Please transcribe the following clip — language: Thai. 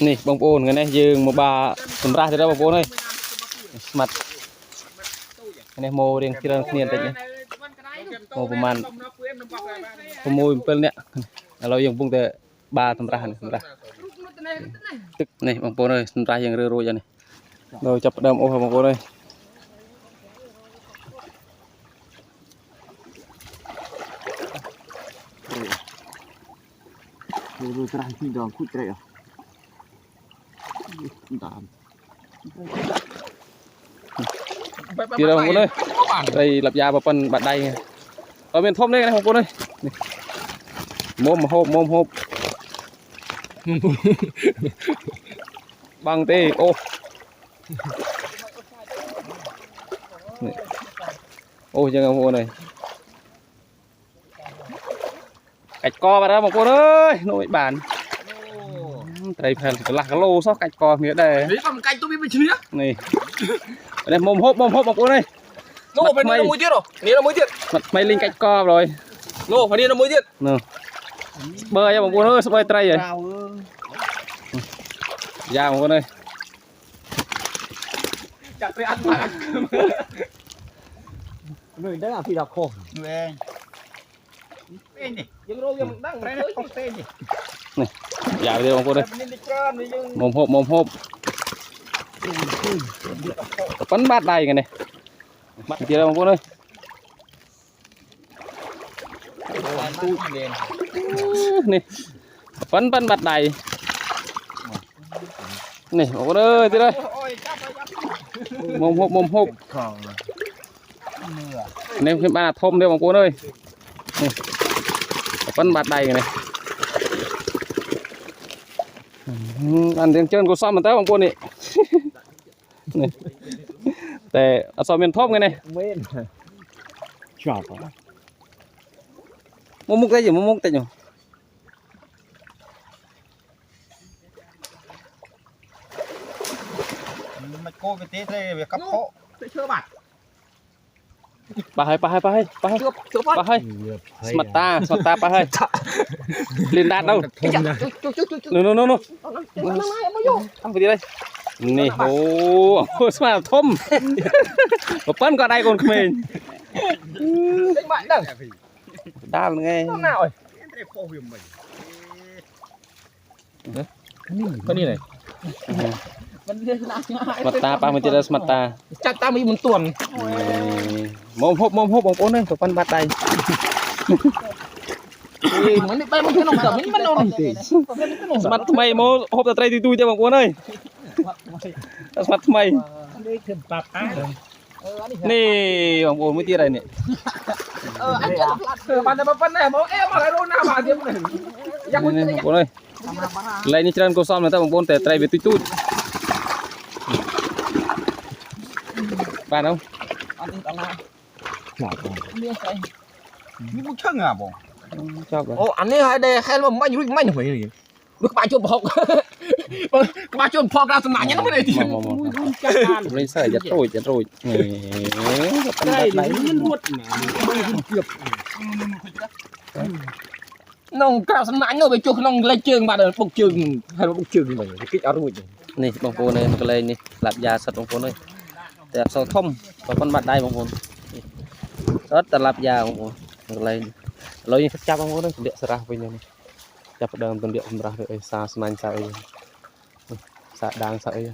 นี่บางปูนกันนะยืงมาบาสำราญจะได้บางปูนเลยมัดนี่โมเรียงที่เราเนียนแต่เนี่ยโมประมาณขโมยเป็นเนี่ยเรายังปุ่งแต่บาสำราญตึกนี่บางปูนเลยสำราญยังเรือโรยอย่างนี้เราจับเดิมโอ้บางปูนเลยดูตราที่ดองคุดใจอ่ะตามที่เราบางปูนเลยไปหลับยาบปันบัดใดเอาเป็นทมเลยนะบางปูนเลยมมหบบางตีโอ้โอ้ยังไงบางปูนเลยกัดคอมาแล้วบางปูนเอ้ยหน่วยบานไตรเพลหลักโลซอกกัดคอเมียได้นี่ทำไก่ตัวนี้เป็นชิ้นเนี้ยนี่đây mồm hộp bằng cuốn đây nô phải đi nó mới tiết rồi đi nó mới tiết mặt mày lên cách co rồi nô phải đi nó mới tiết nè bơi ra bằng cuốn ơi bơi tray rồi ra bằng cuốn đây chặt tay ăn mà người đó là phi đào khô về tên nhỉ những rô những đang đây nó không tên nhỉ này ra đi bằng cuốn đây mồm hộp bắn bát đầy cái này bắt kia đâu con ơi nè bắn bát đầy này con ơi tới đây mồm hộp nem thêm ba thôm đây bằng con ơi bắn bát đầy cái này ăn tiếng chân của sao mà tới bằng con này nàyแต่เอาซอมเป็นทบไงเนี่ยชอบมุกได้อยู่มุกแต่อยู่มันโก้ไปเตะเลยแบบกับโค้เชื่อบัตรปลาให้สมัตตาปลาให้ลินดาดđâuนู่นทำไปดีเลยนี่โอ้สมาร์ททมมาปั้นก็ได้คนเขมรด้านไงก็นี่เลยสมัตตาปลามันจะได้สมัตตาจัดตามีมันต่วนมอมหบของโป้เนี่ยปั้นบาดใดมันไปมันแค่ลงกับมันลงสมัตทำไมโมหบแต่ไตรตีตุยจะบอกว่าเลยสมัตทำไมนี่บางโอนไม่ตีอะไรเนี่ยมันจะมาปั้นแน่บอกมาอะไรรู้หน้ามาเดียวเลยยังไม่บางโอนเลยไรนี่เชิญกูซ้อมเลยแต่บางโอนแต่ไตรไปตุยบ้านเอาอันนี้ตลาดนี่ใส่นี่มึงช่างอ่ะบ่ชอบเลยโอ้อันนี้ให้ได้แค่ว่าไม่ยุ่งไม่หน่วยเลยลูกปลาจุ่มพอกปลาจุ่มพอกเราสนานยังไม่ได้ทีไม่ใส่จะโรยได้ไหนมันรวดเกือบน้องกระสนานเงาไปจุกน้องเลยเชิงมาเดินปกเชิงให้ปกเชิงเลยคิดเอาด้วยนี่บางโอนเลยมันก็เลยนี่หลับยาสัตว์บางโอนเลยแต่โซ่ทมกับปั้นบัดได้บางโอนรถแต่หลับยาบางโอนมันก็เลยเรายังจับบางโอนเลยเดี๋ยวสระไปเนี่ยจับเดิมตอนเดี๋ยวผมรักเลยซาสมันซาเอ้ยซาดังซาเอ้ย